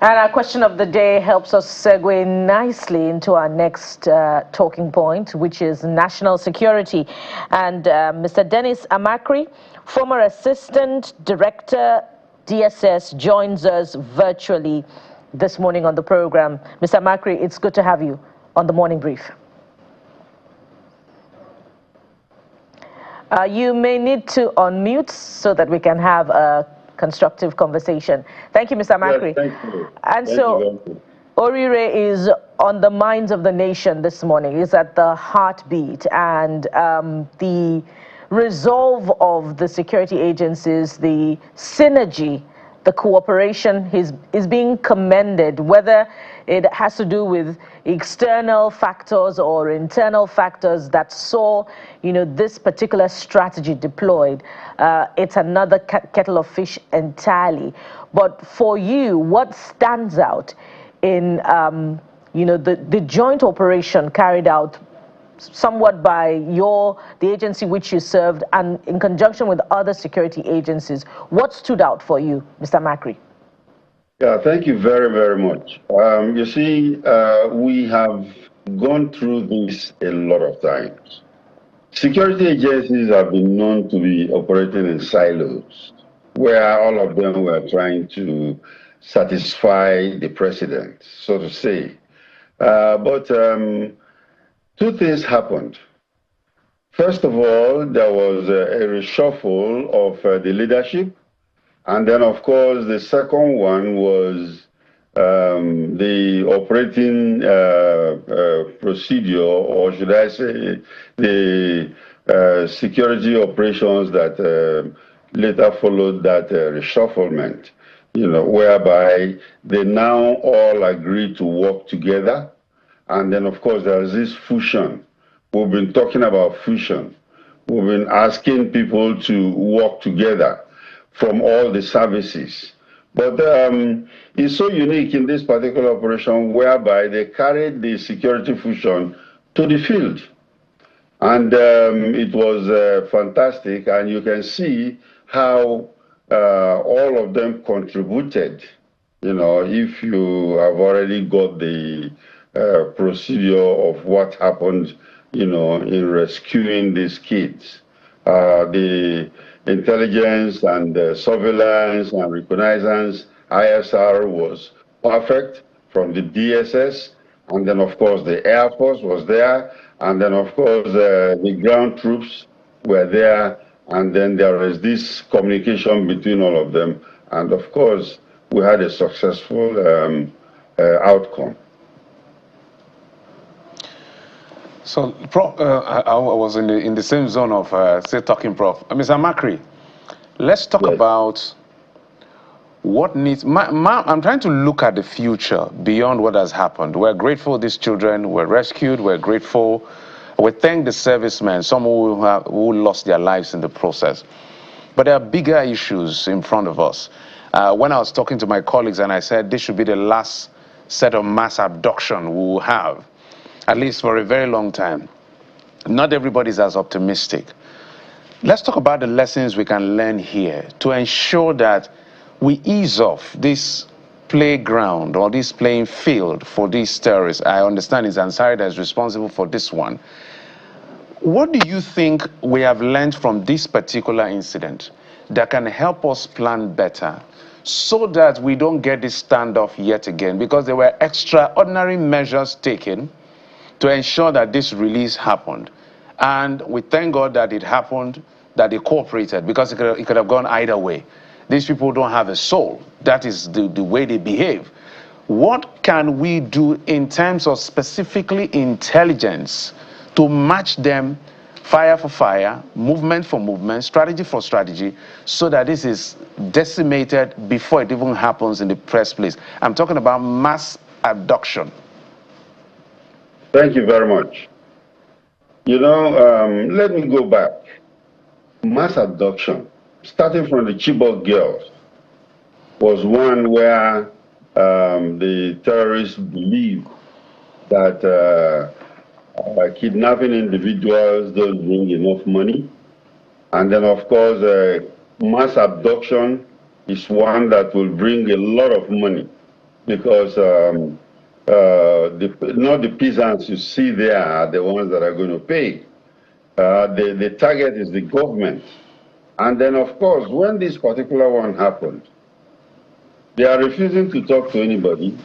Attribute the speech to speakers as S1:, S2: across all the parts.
S1: And our question of the day helps us segue nicely into our next talking point, which is national security. And Mr. Dennis Amakri, former Assistant Director, DSS, joins us virtually this morning on the program. Mr. Amakri, it's good to have you on the morning brief. You may need to unmute so that we can have a constructive conversation. Thank you, Mr. Amakri.
S2: Yes, thank you.
S1: And so, Oriire is on the minds of the nation this morning. It's at the heartbeat, and the resolve of the security agencies, the synergy, the cooperation is being commended, whether it has to do with external factors or internal factors that saw, this particular strategy deployed. It's another kettle of fish entirely. But for you, what stands out in, the joint operation carried out somewhat by the agency which you served and in conjunction with other security agencies? What stood out for you, Mr. Amakri?
S2: Yeah, thank you very, very much. You see, we have gone through this a lot of times. Security agencies have been known to be operating in silos, where all of them were trying to satisfy the president, so to say. But two things happened. First of all, there was a reshuffle of the leadership. And then, of course, the second one was the operating procedure, or should I say, the security operations that later followed that reshufflement, whereby they now all agree to work together. And then, of course, there's this fusion. We've been talking about fusion. We've been asking people to work together from all the services. But it's so unique in this particular operation whereby they carried the security fusion to the field. And it was fantastic, and you can see how all of them contributed. If you have already got the procedure of what happened, in rescuing these kids. The intelligence and surveillance and reconnaissance, ISR was perfect from the DSS, and then of course the Air Force was there, and then of course the ground troops were there, and then there is this communication between all of them, and of course we had a successful outcome.
S3: So, Prof, I was in the same zone of, talking, Prof. Mr. Amakri, let's talk about what needs... I'm trying to look at the future beyond what has happened. We're grateful these children were rescued. We're grateful. We thank the servicemen, some who lost their lives in the process. But there are bigger issues in front of us. When I was talking to my colleagues and I said this should be the last set of mass abduction we will have, at least for a very long time. Not everybody's as optimistic. Let's talk about the lessons we can learn here to ensure that we ease off this playground or this playing field for these terrorists. I understand it's Ansari that is responsible for this one. What do you think we have learned from this particular incident that can help us plan better so that we don't get this standoff yet again? Because there were extraordinary measures taken to ensure that this release happened. And we thank God that it happened, that they cooperated, because it could have gone either way. These people don't have a soul. That is the way they behave. What can we do in terms of specifically intelligence to match them fire for fire, movement for movement, strategy for strategy, so that this is decimated before it even happens in the first place? I'm talking about mass abduction.
S2: Thank you very much. Let me go back. Mass abduction, starting from the Chibok girls, was one where the terrorists believed that kidnapping individuals doesn't bring enough money. And then, of course, mass abduction is one that will bring a lot of money. because not the peasants you see there are the ones that are going to pay. The target is the government. And then, of course, when this particular one happened, they are refusing to talk to anybody.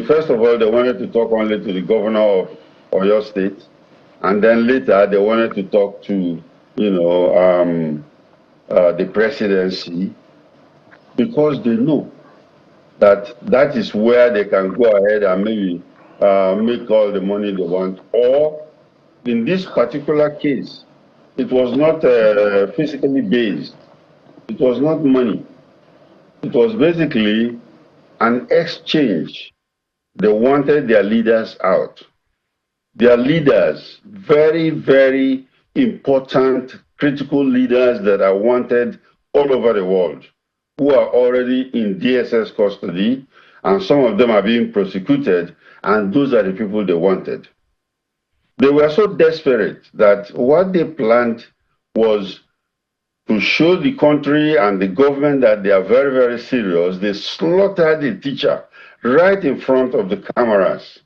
S2: First of all, they wanted to talk only to the governor of Oyo State. And then later, they wanted to talk to, the presidency, because they know that that is where they can go ahead and maybe make all the money they want. Or in this particular case, it was not physically based. It was not money. It was basically an exchange. They wanted their leaders out. Their leaders, very, very important, critical leaders that are wanted all over the world, who are already in DSS custody, and some of them are being prosecuted, and those are the people they wanted. They were so desperate that what they planned was to show the country and the government that they are very, very serious. They slaughtered the teacher right in front of the cameras,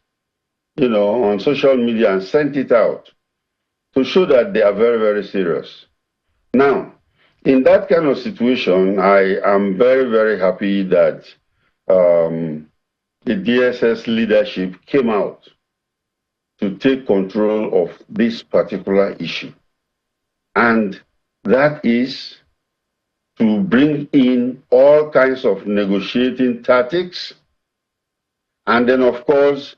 S2: on social media, and sent it out to show that they are very, very serious. Now, in that kind of situation, I am very, very happy that the DSS leadership came out to take control of this particular issue. And that is to bring in all kinds of negotiating tactics. And then, of course,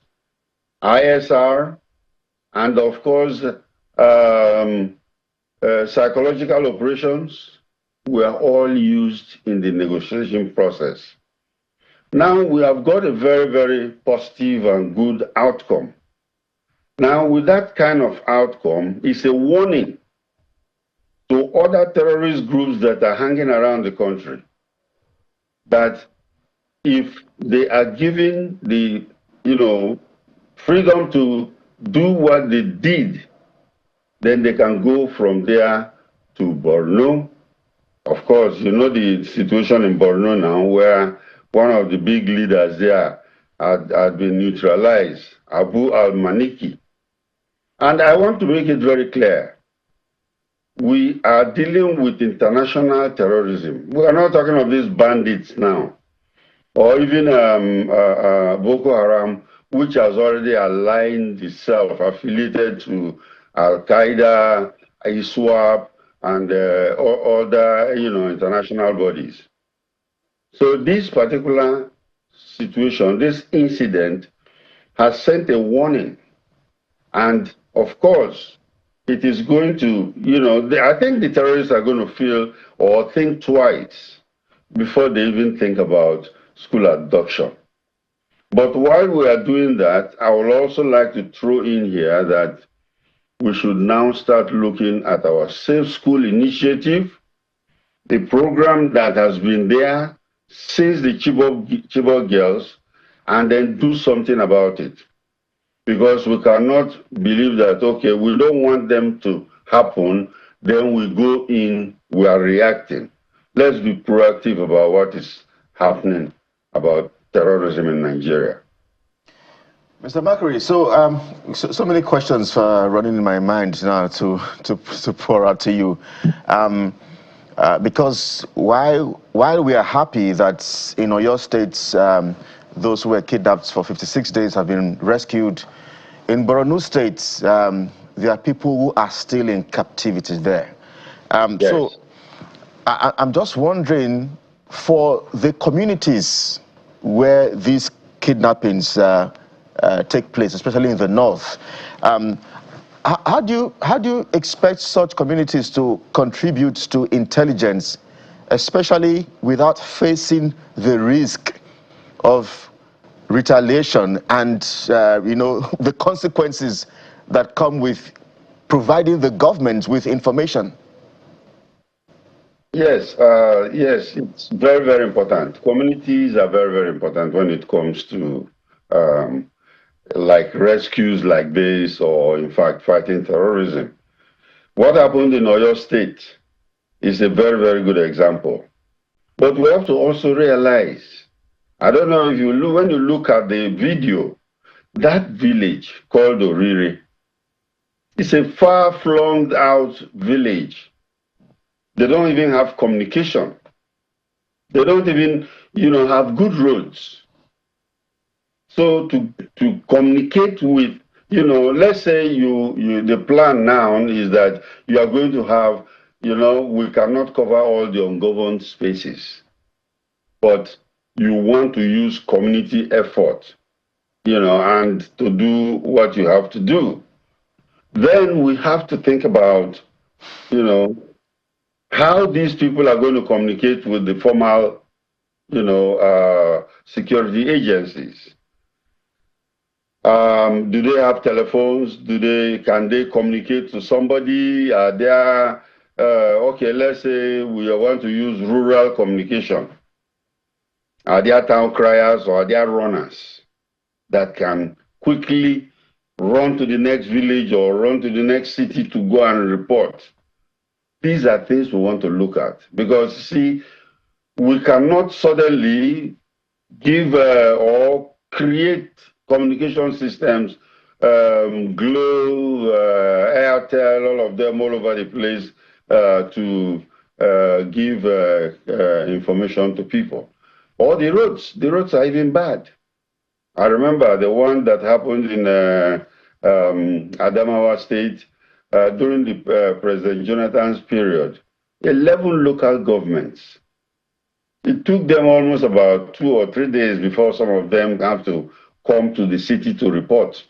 S2: ISR, and of course, psychological operations were all used in the negotiation process. Now we have got a very, very positive and good outcome. Now, with that kind of outcome, it's a warning to other terrorist groups that are hanging around the country that if they are given the, freedom to do what they did, then they can go from there to Borno. Of course, you know the situation in Borno now, where one of the big leaders there had been neutralized, Abu al-Maliki. And I want to make it very clear, we are dealing with international terrorism. We are not talking of these bandits now, or even Boko Haram, which has already aligned itself, affiliated to Al-Qaeda, ISWAP, and other international bodies. So this particular situation, this incident, has sent a warning. And of course, it is going to, I think the terrorists are going to feel or think twice before they even think about school abduction. But while we are doing that, I would also like to throw in here that we should now start looking at our Safe School Initiative, the program that has been there since the Chibok girls, and then do something about it. Because we cannot believe that, okay, we don't want them to happen, then we go in, we are reacting. Let's be proactive about what is happening about terrorism in Nigeria.
S4: Mr. Makary, so many questions running in my mind now to pour out to you. Because while we are happy that in Oyo State, those who were kidnapped for 56 days have been rescued, in Borno State, there are people who are still in captivity there. Yes. So I'm just wondering, for the communities where these kidnappings take place, especially in the north, how do you expect such communities to contribute to intelligence, especially without facing the risk of retaliation and the consequences that come with providing the government with information?
S2: Yes, yes, it's very, very important. Communities are very, very important when it comes to like rescues like this, or in fact fighting terrorism. What happened in Oyo State is a very, very good example. But we have to also realize I don't know if you look, when you look at the video, that village called Oriire, it's a far-flung out village. They don't even have communication. They don't even, have good roads. So to communicate with, let's say the plan now is that you are going to have, we cannot cover all the ungoverned spaces, but you want to use community effort, and to do what you have to do. Then we have to think about, how these people are going to communicate with the formal, security agencies. Do they have telephones? Can they communicate to somebody? Are there, okay, let's say we want to use rural communication. Are there town criers or are there runners that can quickly run to the next village or run to the next city to go and report? These are things we want to look at because, see, we cannot suddenly give or create communication systems, Glo, Airtel, all of them all over the place to give information to people. Or the roads are even bad. I remember the one that happened in Adamawa State during the President Jonathan's period. 11 local governments. It took them almost about 2 or 3 days before some of them have to come to the city to report.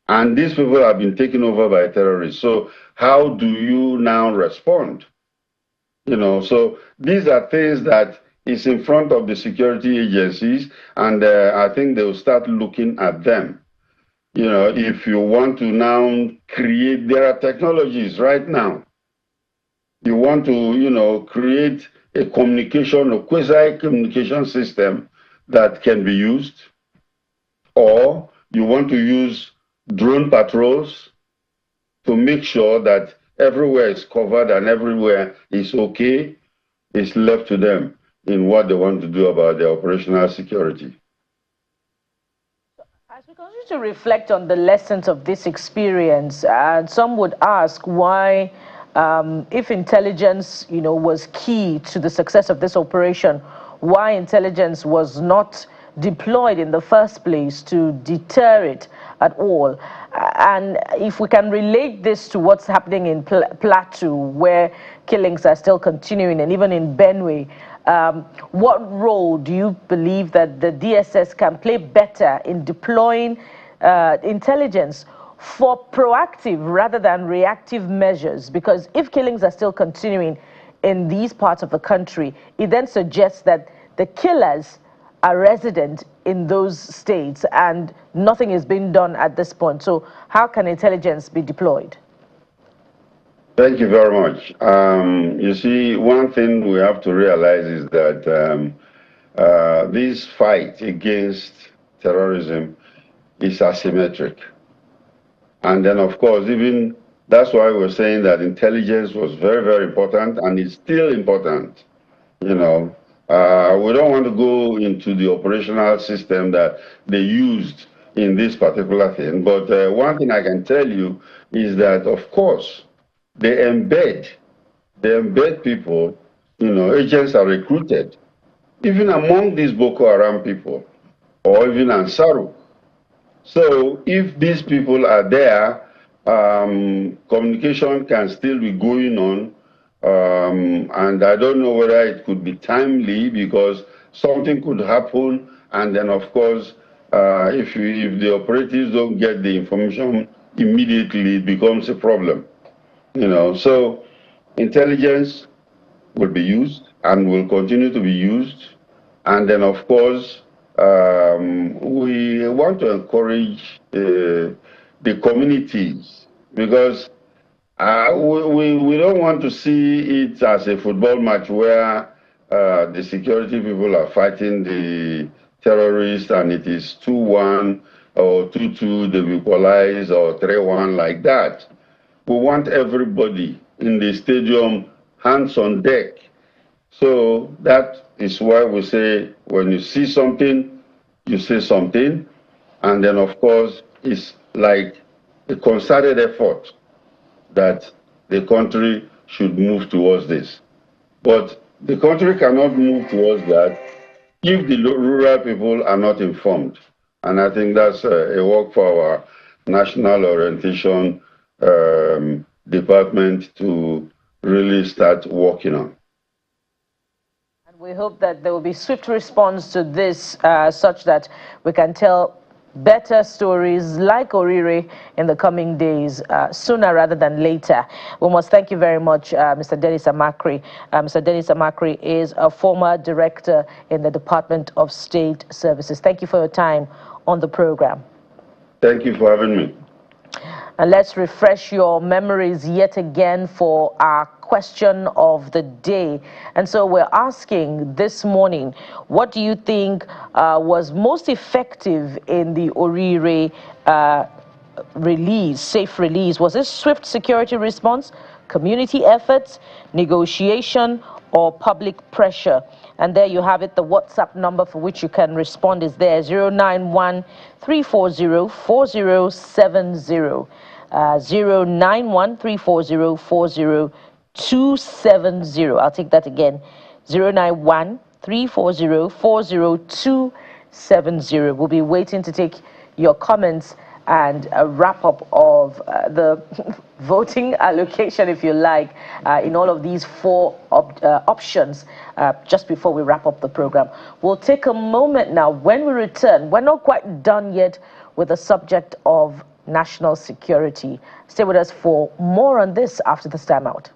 S2: And these people have been taken over by terrorists. So how do you now respond? So these are things that is in front of the security agencies, and I think they'll start looking at them. If you want to now create, there are technologies right now. You want to, create a quasi-communication system that can be used, or you want to use drone patrols to make sure that everywhere is covered and everywhere is okay. It's left to them in what they want to do about their operational security.
S1: As we continue to reflect on the lessons of this experience, some would ask why, if intelligence, was key to the success of this operation, why intelligence was not deployed in the first place to deter it at all. And if we can relate this to what's happening in Plateau, where killings are still continuing, and even in Benue, what role do you believe that the DSS can play better in deploying intelligence for proactive rather than reactive measures? Because if killings are still continuing in these parts of the country, it then suggests that the killers are resident in those states and nothing is being done at this point. So how can intelligence be deployed?
S2: Thank you very much. You see, one thing we have to realize is that this fight against terrorism is asymmetric. And then, of course, even that's why we're saying that intelligence was very, very important and it's still important. We don't want to go into the operational system that they used in this particular thing. But one thing I can tell you is that, of course, they embed people, agents are recruited, even among these Boko Haram people, or even Ansaru. So if these people are there, communication can still be going on, and I don't know whether it could be timely because something could happen, and then of course, if the operatives don't get the information immediately, it becomes a problem. So intelligence will be used and will continue to be used. And then, of course, we want to encourage the communities because we don't want to see it as a football match where the security people are fighting the terrorists and it is 2-1 or 2-2, they equalize, or 3-1 like that. We want everybody in the stadium hands on deck So that is why we say when you see something, you say something. And then, of course, it's like a concerted effort that the country should move towards this. But the country cannot move towards that if the rural people are not informed. And I think that's a work for our national orientation department to really start working on.
S1: And we hope that there will be swift response to this such that we can tell better stories like Oriire in the coming days, sooner rather than later. We must thank you very much, Mr. Dennis Amakri. Mr. Dennis Amakri is a former director in the Department of State Services. Thank you for your time on the program.
S2: Thank you for having me.
S1: And let's refresh your memories yet again for our question of the day. And so we're asking this morning, what do you think was most effective in the Oriire release, safe release? Was it swift security response, community efforts, negotiation, or public pressure? And there you have it. The WhatsApp number for which you can respond is there, 091-340-4070. 091-340-40270. I'll take that again, 091-340-40270. We'll be waiting to take your comments and a wrap-up of the voting allocation, if you like, in all of these four options just before we wrap up the program. We'll take a moment now. When we return, we're not quite done yet with the subject of national security. Stay with us for more on this after this time out.